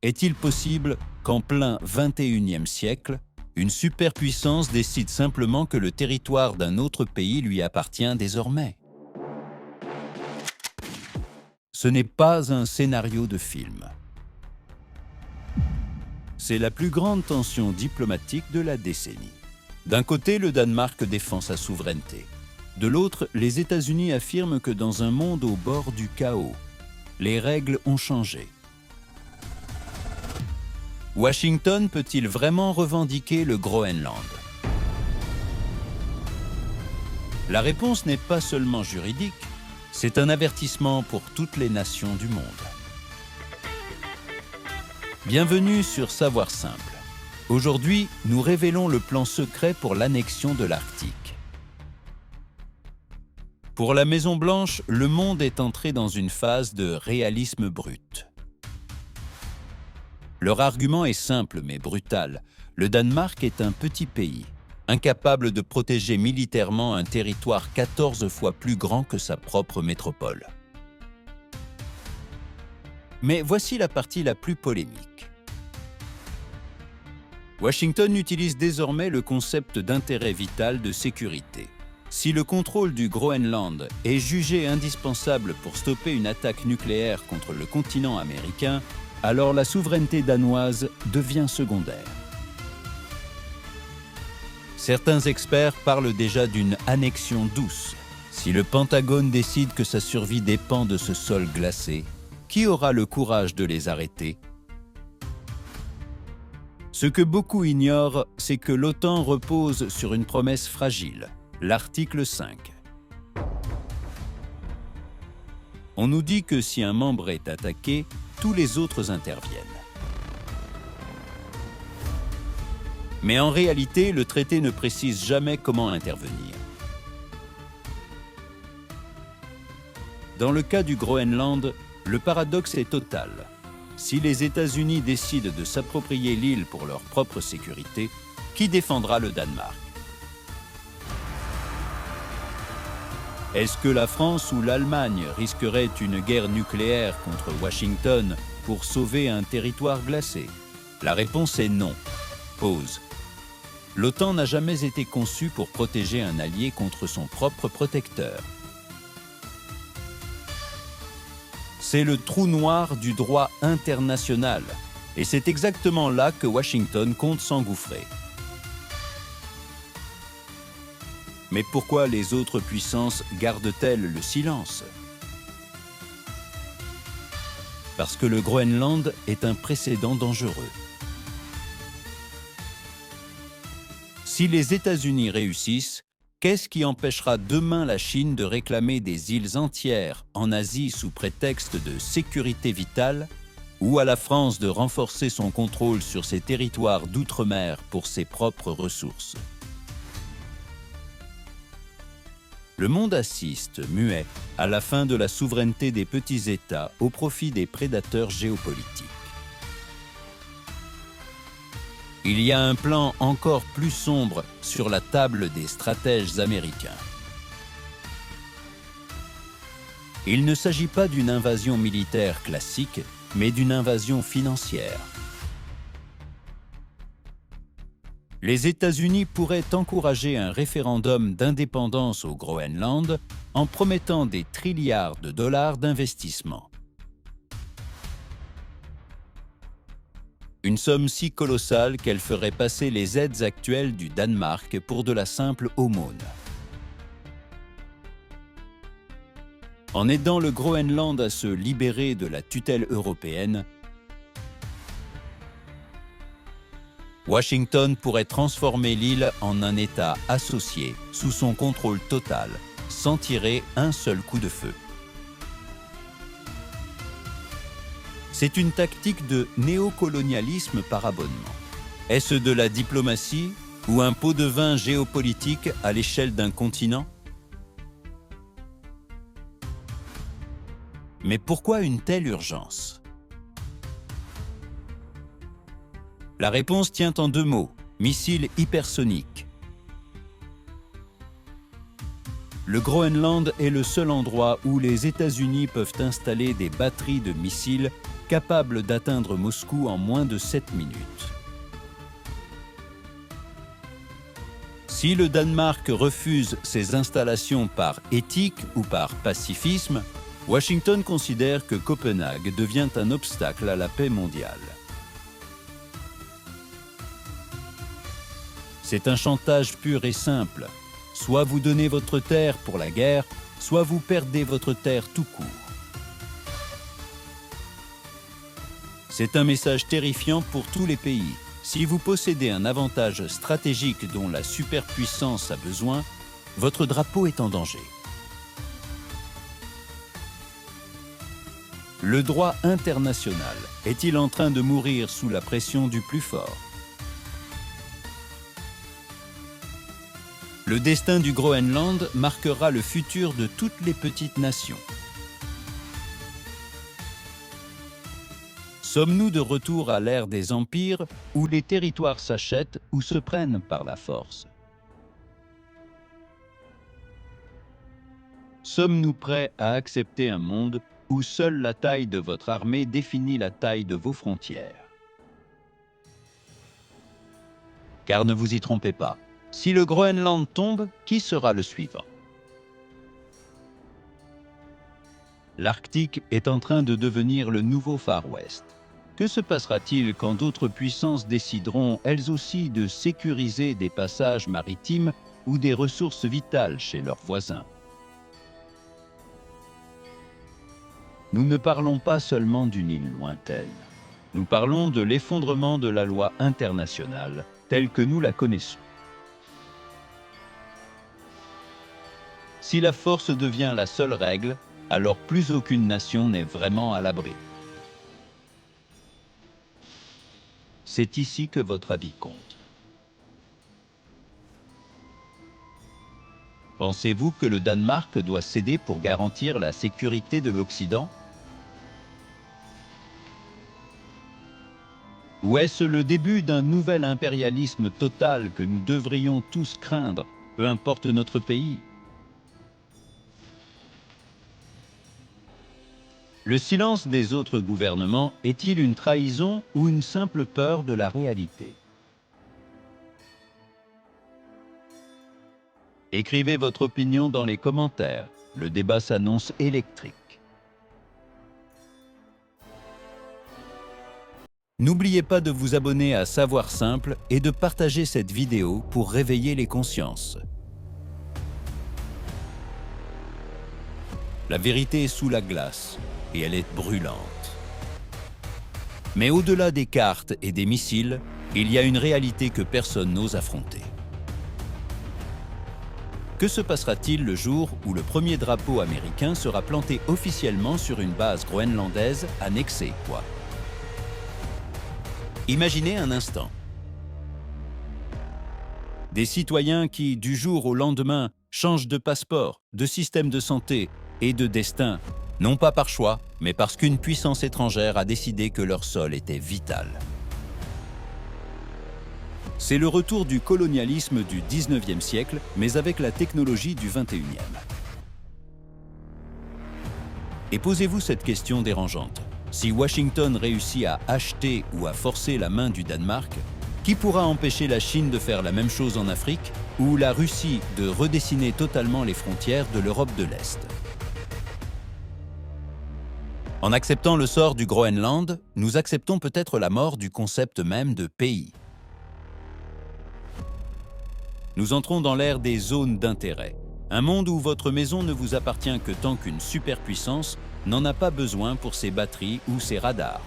Est-il possible qu'en plein XXIe siècle, une superpuissance décide simplement que le territoire d'un autre pays lui appartient désormais? Ce n'est pas un scénario de film. C'est la plus grande tension diplomatique de la décennie. D'un côté, le Danemark défend sa souveraineté. De l'autre, les États-Unis affirment que dans un monde au bord du chaos, les règles ont changé. Washington peut-il vraiment revendiquer le Groenland? La réponse n'est pas seulement juridique, c'est un avertissement pour toutes les nations du monde. Bienvenue sur Savoir Simple. Aujourd'hui, nous révélons le plan secret pour l'annexion de l'Arctique. Pour la Maison-Blanche, le monde est entré dans une phase de réalisme brut. Leur argument est simple mais brutal. Le Danemark est un petit pays, incapable de protéger militairement un territoire 14 fois plus grand que sa propre métropole. Mais voici la partie la plus polémique. Washington utilise désormais le concept d'intérêt vital de sécurité. Si le contrôle du Groenland est jugé indispensable pour stopper une attaque nucléaire contre le continent américain, alors la souveraineté danoise devient secondaire. Certains experts parlent déjà d'une annexion douce. Si le Pentagone décide que sa survie dépend de ce sol glacé, qui aura le courage de les arrêter? Ce que beaucoup ignorent, c'est que l'OTAN repose sur une promesse fragile, l'article 5. On nous dit que si un membre est attaqué, tous les autres interviennent. Mais en réalité, le traité ne précise jamais comment intervenir. Dans le cas du Groenland, le paradoxe est total. Si les États-Unis décident de s'approprier l'île pour leur propre sécurité, qui défendra le Danemark? Est-ce que la France ou l'Allemagne risqueraient une guerre nucléaire contre Washington pour sauver un territoire glacé? La réponse est non. Pause. L'OTAN n'a jamais été conçue pour protéger un allié contre son propre protecteur. C'est le trou noir du droit international, et c'est exactement là que Washington compte s'engouffrer. Mais pourquoi les autres puissances gardent-elles le silence? Parce que le Groenland est un précédent dangereux. Si les États-Unis réussissent, qu'est-ce qui empêchera demain la Chine de réclamer des îles entières en Asie sous prétexte de sécurité vitale, ou à la France de renforcer son contrôle sur ses territoires d'outre-mer pour ses propres ressources? Le monde assiste, muet, à la fin de la souveraineté des petits États au profit des prédateurs géopolitiques. Il y a un plan encore plus sombre sur la table des stratèges américains. Il ne s'agit pas d'une invasion militaire classique, mais d'une invasion financière. Les États-Unis pourraient encourager un référendum d'indépendance au Groenland en promettant des trilliards de dollars d'investissement. Une somme si colossale qu'elle ferait passer les aides actuelles du Danemark pour de la simple aumône. En aidant le Groenland à se libérer de la tutelle européenne, Washington pourrait transformer l'île en un État associé, sous son contrôle total, sans tirer un seul coup de feu. C'est une tactique de néocolonialisme par abonnement. Est-ce de la diplomatie ou un pot de vin géopolitique à l'échelle d'un continent? Mais pourquoi une telle urgence? La réponse tient en deux mots, missiles hypersoniques. Le Groenland est le seul endroit où les États-Unis peuvent installer des batteries de missiles capable d'atteindre Moscou en moins de 7 minutes. Si le Danemark refuse ces installations par éthique ou par pacifisme, Washington considère que Copenhague devient un obstacle à la paix mondiale. C'est un chantage pur et simple. Soit vous donnez votre terre pour la guerre, soit vous perdez votre terre tout court. C'est un message terrifiant pour tous les pays. Si vous possédez un avantage stratégique dont la superpuissance a besoin, votre drapeau est en danger. Le droit international est-il en train de mourir sous la pression du plus fort? Le destin du Groenland marquera le futur de toutes les petites nations. Sommes-nous de retour à l'ère des empires où les territoires s'achètent ou se prennent par la force? Sommes-nous prêts à accepter un monde où seule la taille de votre armée définit la taille de vos frontières? Car ne vous y trompez pas, si le Groenland tombe, qui sera le suivant? L'Arctique est en train de devenir le nouveau Far West. Que se passera-t-il quand d'autres puissances décideront, elles aussi, de sécuriser des passages maritimes ou des ressources vitales chez leurs voisins? Nous ne parlons pas seulement d'une île lointaine. Nous parlons de l'effondrement de la loi internationale telle que nous la connaissons. Si la force devient la seule règle, alors plus aucune nation n'est vraiment à l'abri. C'est ici que votre avis compte. Pensez-vous que le Danemark doit céder pour garantir la sécurité de l'Occident? Ou est-ce le début d'un nouvel impérialisme total que nous devrions tous craindre, peu importe notre pays? Le silence des autres gouvernements est-il une trahison ou une simple peur de la réalité? Écrivez votre opinion dans les commentaires. Le débat s'annonce électrique. N'oubliez pas de vous abonner à Savoir Simple et de partager cette vidéo pour réveiller les consciences. La vérité est sous la glace et elle est brûlante. Mais au-delà des cartes et des missiles, il y a une réalité que personne n'ose affronter. Que se passera-t-il le jour où le premier drapeau américain sera planté officiellement sur une base groenlandaise annexée, quoi? Imaginez un instant. Des citoyens qui, du jour au lendemain, changent de passeport, de système de santé et de destin, non pas par choix, mais parce qu'une puissance étrangère a décidé que leur sol était vital. C'est le retour du colonialisme du 19e siècle, mais avec la technologie du 21e. Et posez-vous cette question dérangeante. Si Washington réussit à acheter ou à forcer la main du Danemark, qui pourra empêcher la Chine de faire la même chose en Afrique ou la Russie de redessiner totalement les frontières de l'Europe de l'Est? En acceptant le sort du Groenland, nous acceptons peut-être la mort du concept même de pays. Nous entrons dans l'ère des zones d'intérêt, un monde où votre maison ne vous appartient que tant qu'une superpuissance n'en a pas besoin pour ses batteries ou ses radars.